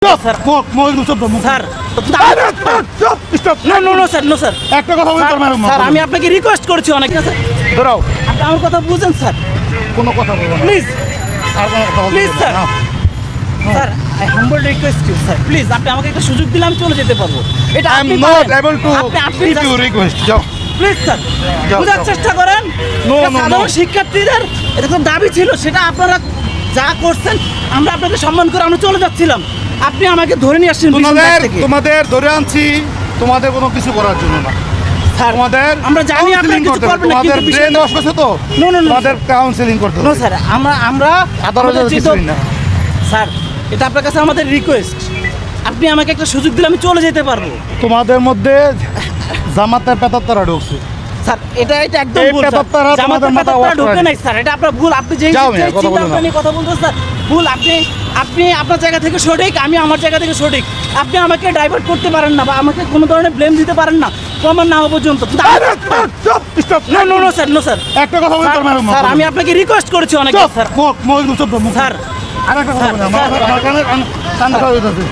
Sir একটা কথা বলতে পারবেন স্যার আমি আপনাকে রিকোয়েস্ট করছি অনেক স্যার ধরাও আপনি আমার কথা বুঝেন স্যার কোনো কথা বলবো না প্লিজ আর কোনো কথা বলবো প্লিজ স্যার না sir I humble request you sir please আপনি আমাকে একটা সুযোগ দিলে আমি চলে যেতে পারবো এটা আই এম আপনি নট পারেন। এবল টু আপনি গিভ ইউ রিকোয়েস্ট যাও প্লিজ স্যার যাও, বোঝার যাও। চেষ্টা করেন No, এটা no, সাধারণ no. শিক্ষার্থীদের এটা তো দাবি ছিল সেটা আপনারা যা করছেন আমরা আপনাকে সম্মান করে আমরা চলে যাচ্ছিলাম আপনি আমাকে ধরে নিয়ে আসছেন পিছন দিক থেকে। তোমাদের ধরে আনছি তোমাদের কোনো কিছু করার জন্য না স্যার তোমাদের আমরা জানি আপনারা counseling কিছু করতে হবে। করবেন না তোমাদের কিন্তু ব্রেন ওয়াশ করছে তো No, no, no, তোমাদের কাউন্সেলিং করতে নো হবে স্যার আমরা আদালতের আমাদের কিছুই না স্যার এটা আপনার কাছে আমাদের রিকোয়েস্ট আপনি আমাকে একটা সুযোগ দিলে আমি চলে যেতে পারবো তোমাদের মধ্যে জামাতের পেতাত্তারা ঢুকছে স্যার এটা একদম এই ভুল স্যার। পেতাত্তারা তোমাদের জামাতের মাথা পেতাত্তারা wash ঢোকে করে। নাই স্যার এটা আপনার ভুল আপনি যেই যাও যেই মিয়া, কথা চিন্তা বলো না। ভাবনা নিয়ে কথা বলতেছেন স্যার ভুল আপনি আপনার জায়গা থেকে সঠিক আমি আমার জায়গা থেকে সঠিক আপনি আমাকে ডাইভার্ট করতে পারেন না বা আমাকে কোনো ধরনের ব্লেম দিতে পারেন না প্রমাণ না হওয়া পর্যন্ত no no no sir no sir একটা কথা বলতে পারবেন স্যার আমি আপনাকে রিকোয়েস্ট করেছি অনেক স্যার স্যার আর একটা কথা বলবেন স্যার, আমার কানে কান ধরা হইতাছে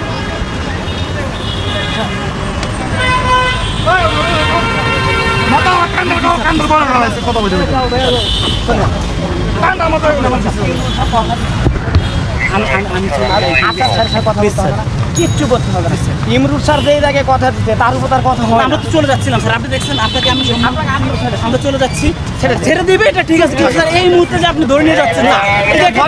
মাথা কান ধরা কথা বলতে কানটা মাথা কিচ্ছু করতে হবে না স্যার ইমরুল স্যার যেই জায়গায় কথা দিতে তার উপর তার কথা হয় আমরা তো চলে যাচ্ছিলাম স্যার আপনি দেখছেন আপনাকে আমি আমরা চলে যাচ্ছি ছেড়ে দিবে এটা ঠিক আছে কিন্তু স্যার এই মুহূর্তে যে আপনি ধরে নিয়ে যাচ্ছেন না এটা একটা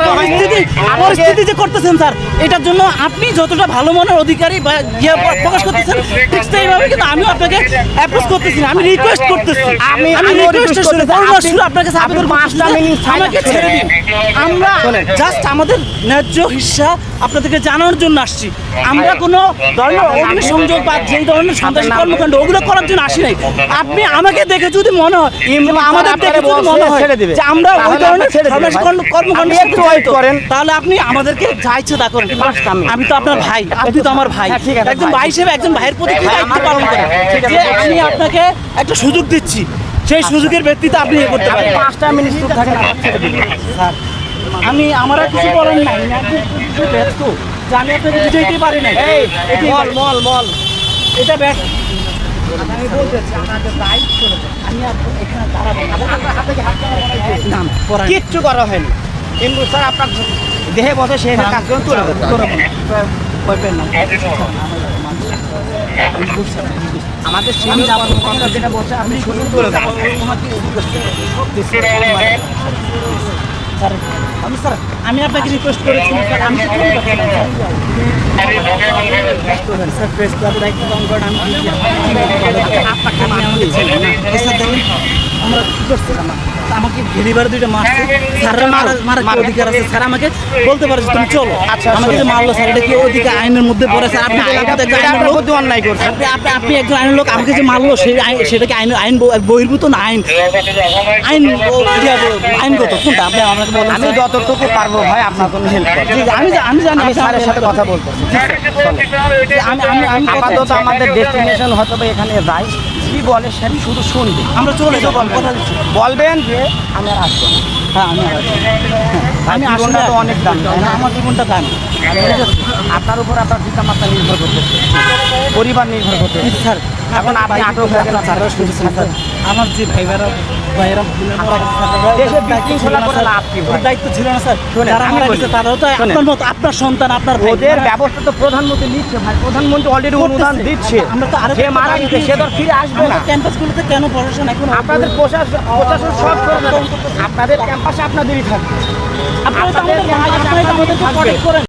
পরিস্থিতি যে করতেছেন স্যার এটার জন্য আপনি যতটা ভালো মনের অধিকারী বা ইয়ে প্রকাশ করতেছেন ঠিক সেইভাবে কিন্তু আমিও আপনাকে অ্যাপ্রোচ করতেছি না আমি রিকোয়েস্ট করতেছি আমি রিকোয়েস্ট শুনে শুরু আপনাকে আবেদন পাঁচটা মিনিট আমাকে ছেড়ে দিন আমরা জাস্ট আমাদের ন্যায্য হিস্সা আপনাদেরকে জানানোর জন্য আসছি আমরা কোনো ধরনের অগ্নিসংযোগ বা যেই ধরনের সন্ত্রাসী কর্মকাণ্ড ওগুলো করার জন্য আসি নাই আপনি আমাকে দেখে যদি মনে হয় কিংবা আমাদের দেখে যদি মনে হয় যে আমরা ওই ধরনের সন্ত্রাসী কর্মকাণ্ড একটু ওয়েট করেন তাহলে আপনি আমাদেরকে যা ইচ্ছে তা করেন আমি তো আপনার ভাই আপনি তো আমার ভাই ঠিক আছে, একজন ভাই। ভাই হিসেবে একজন ভাইয়ের প্রতি কি দায়িত্ব পালন করেন যে আমি আপনাকে একটা সুযোগ দিচ্ছি সেই সুযোগের ভিত্তিতে আপনি ইয়ে করতে পারেন 5টা মিনিট চুপ থাকেন ছেড়ে দিন স্যার আমি আমার আর কিছু বলার নাই আমি একজন পুলিশের ব্যস্ত যে আমি আপনাকে বুঝাইতে পারি না মল এটা ব্যাস আমি বলতেছি আমাদের রাইট চলে যান আমি আর এখানে দাঁড়াবো না আপনাকে হাত নাম পড়াই কিচ্ছু করা হয়নি ইমরুল স্যার আপনার দেহে বসে সেই কাজ করুন তুলে দেন বলবেন না আমাদের সিনিয়র কর্মকর্তা যেটা বলছে আপনি শুনুন তুলে দেন স্যার আমি আপনাকে রিকোয়েস্ট করেছি স্যার আমি তো ফোন করছি না, স্যার প্রেস ক্লাবের দায়িত্ব পালন করেন আমি আপনাকে আমি আমাদের ছেলে না স্যার দেখেন আমরা কি করছিলাম আমাকে ডেলিভার দুইটা মারছে স্যারের মারার কি অধিকার আছে স্যার আমাকে বলতে পারে যে তুমি চলো আমাকে যে মারলো স্যার এটা কি অধিকার আইনের মধ্যে পড়ে স্যার আপনি এলাকাতে একজন আইনের লোক বুদ্ধি অন্যায় করছে আপনি একজন আইনের লোক আমাকে যে মারলো সেই সেটা কি আইন বহির্ভূত না আইনগত কোনটা আপনি আমাকে বলেন আমি যতটুকু পারবো ভাই আপনার জন্য হেল্প করব আমি জানি আমি স্যারের সাথে কথা বলবো আমি আপাতত আমাদের ডেস্টিনেশন হয়তো বা এখানে যাই কি বলে সে শুধু শুনবে আমরা চলে যাবো কথা দিচ্ছি বলবেন যে আমি আর আসবো না হ্যাঁ আমি জীবনটা তো অনেক দাম তাই না? আমার জীবনটা দাম আপনার উপর আপনার পিতা মাতা নির্ভর করতেছে পরিবার নির্ভর করতেছে স্যার এখন আপনি আটক হয়ে গেলেন স্যার স্যার আমার যে ভাইয়েরা বোনেরা মারা গেছে, স্যার, দেশে দায়িত্ব ছিল বিশৃঙ্খলা না, করে স্যার। লাভ কি ভাই? ওদের দায়িত্ব ছিল না স্যার শোনেন, যারা আমি মারা বলি। গেছে তারাও তো শোনেন। আপনার মতো আপনার সন্তান আপনার ভাই। ওদের ব্যবস্থা তো প্রধানমন্ত্রী নিচ্ছে ভাই প্রধানমন্ত্রী অলরেডি অনুদান দিচ্ছে আমরা তো আরো সে মারা গেছে সে তো আর ফিরে আসবে না ক্যাম্পাসগুলোতে কেন প্রশাসন এখন আপনাদের প্রশাসন সব করবে আপনাদের ক্যাম্পাসে আপনাদেরই থাকবে আপনারা তো আমাদের ভাই, আপনারা তো আমাদেরকে protect করেন